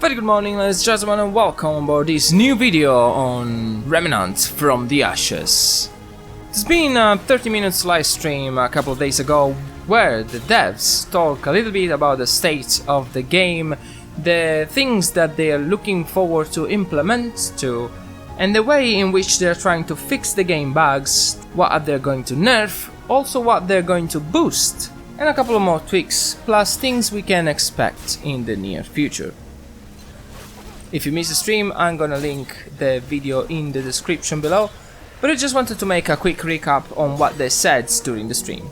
Very good morning, ladies and gentlemen, and welcome aboard this new video on Remnant from the Ashes. There's been a 30 minutes live stream a couple of days ago where the devs talk a little bit about the state of the game, the things that they are looking forward to implement to, and the way in which they're trying to fix the game bugs, what are they going to nerf, also what they're going to boost, and a couple of more tweaks, plus things we can expect in the near future. If you missed the stream, I'm gonna link the video in the description below, but I just wanted to make a quick recap on what they said during the stream.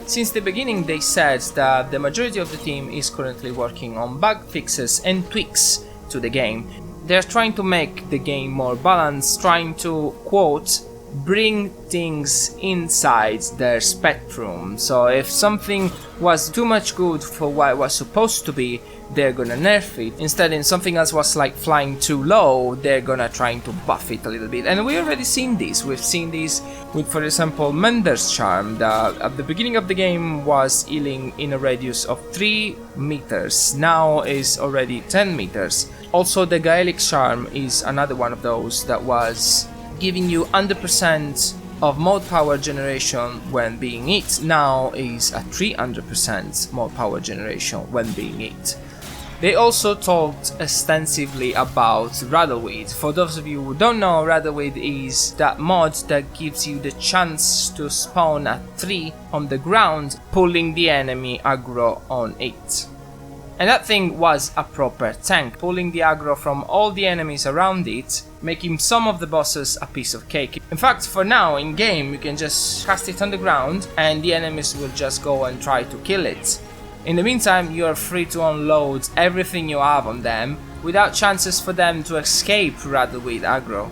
Since the beginning they said that the majority of the team is currently working on bug fixes and tweaks to the game. They're trying to make the game more balanced, trying to, quote, bring things inside their spectrum. So if something was too much good for what it was supposed to be, they're gonna nerf it. Instead, if something else was like flying too low, they're gonna try to buff it a little bit. And we already seen this. We've seen this with, for example, Mender's charm that at the beginning of the game was healing in a radius of 3 meters. Now is already 10 meters. Also, the Gaelic charm is another one of those that was giving you 100% of mod power generation when being hit. Now is a 300% mod power generation when being hit. They also talked extensively about Rattleweed. For those of you who don't know, Rattleweed is that mod that gives you the chance to spawn a tree on the ground, pulling the enemy aggro on it. And that thing was a proper tank, pulling the aggro from all the enemies around it, making some of the bosses a piece of cake. In fact, for now, in game, you can just cast it on the ground and the enemies will just go and try to kill it. In the meantime, you are free to unload everything you have on them, without chances for them to escape Rattleweed aggro.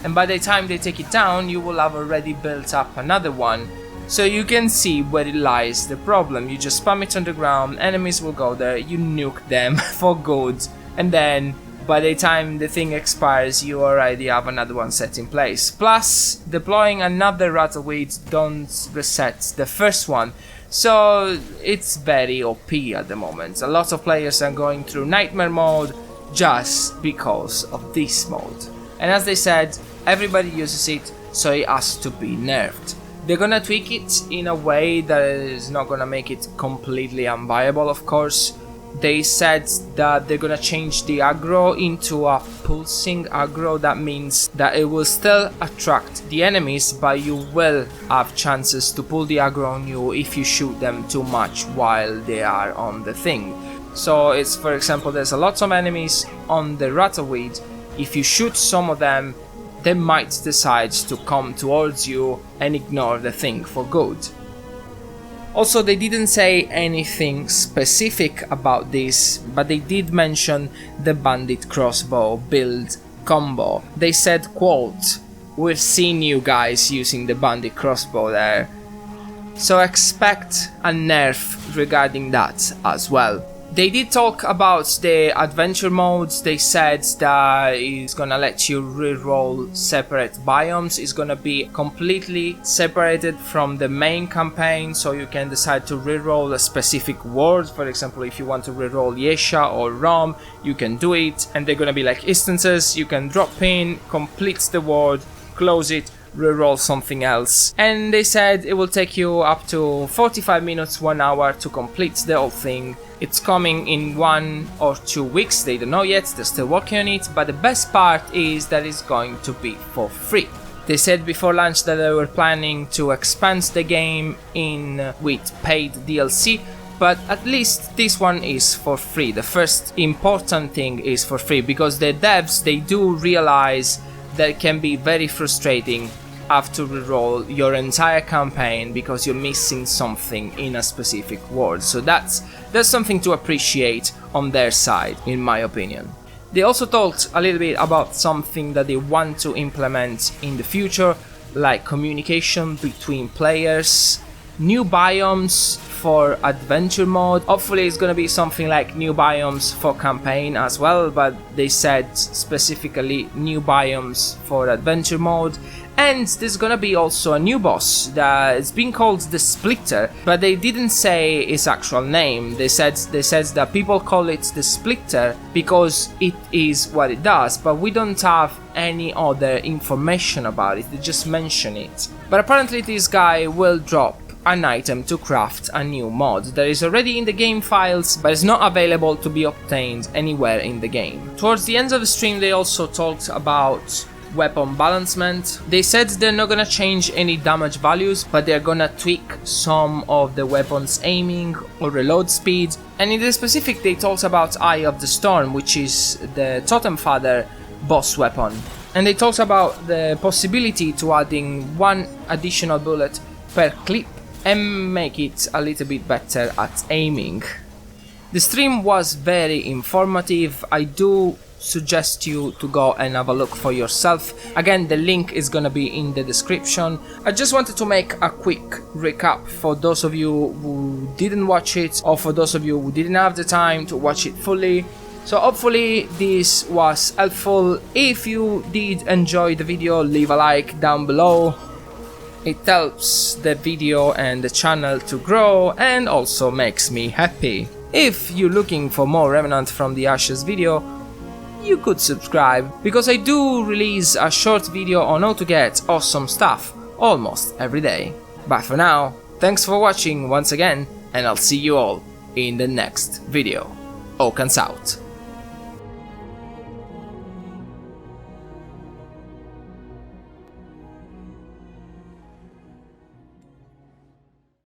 And by the time they take it down, you will have already built up another one. So you can see where it lies the problem. You just spam it on the ground, enemies will go there, you nuke them for good, and then by the time the thing expires, you already have another one set in place. Plus, deploying another Rattleweed don't reset the first one, so it's very OP at the moment. A lot of players are going through nightmare mode just because of this mode. And as they said, everybody uses it, so it has to be nerfed. They're gonna tweak it in a way that is not gonna make it completely unviable, of course. They said that they're gonna change the aggro into a pulsing aggro. That means that it will still attract the enemies, but you will have chances to pull the aggro on you if you shoot them too much while they are on the thing. So it's, for example, there's a lot of enemies on the Rattleweed. If you shoot some of them, they might decide to come towards you and ignore the thing for good. Also, they didn't say anything specific about this, but they did mention the bandit crossbow build combo. They said, quote, "We've seen you guys using the bandit crossbow there." So expect a nerf regarding that as well. They did talk about the adventure modes. They said that it's gonna let you reroll separate biomes. It's gonna be completely separated from the main campaign, so you can decide to reroll a specific world. For example, if you want to reroll Yesha or Rom, you can do it, and they're gonna be like instances. You can drop in, complete the world, close it, reroll something else. And they said it will take you up to 45 minutes, 1 hour to complete the whole thing. It's coming in 1 or 2 weeks, they don't know yet, they're still working on it, but the best part is that it's going to be for free. They said before launch that they were planning to expand the game in with paid DLC, but at least this one is for free. The first important thing is for free, because the devs, they do realize that it can be very frustrating have to reroll your entire campaign because you're missing something in a specific world. So that's something to appreciate on their side, in my opinion. They also talked a little bit about something that they want to implement in the future, like communication between players, new biomes for adventure mode. Hopefully it's gonna be something like new biomes for campaign as well, but they said specifically new biomes for adventure mode, And there's gonna be also a new boss that it's been called the Splitter, but they didn't say its actual name. They said that people call it the Splitter because it is what it does, but we don't have any other information about it. They just mention it. But apparently this guy will drop an item to craft a new mod that is already in the game files but is not available to be obtained anywhere in the game. Towards the end of the stream they also talked about weapon balancement. They said they're not gonna change any damage values, but they're gonna tweak some of the weapons aiming or reload speed. And in the specific they talked about Eye of the Storm, which is the Totem Father boss weapon. And they talked about the possibility to adding one additional bullet per clip and make it a little bit better at aiming. The stream was very informative. I do suggest you to go and have a look for yourself. Again, the link is gonna be in the description. I just wanted to make a quick recap for those of you who didn't watch it, or for those of you who didn't have the time to watch it fully. So hopefully this was helpful. If you did enjoy the video, leave a like down below. It helps the video and the channel to grow and also makes me happy. If you're looking for more Remnant from the Ashes video, you could subscribe, because I do release a short video on how to get awesome stuff almost every day. But for now, thanks for watching once again, and I'll see you all in the next video. Ocan's out.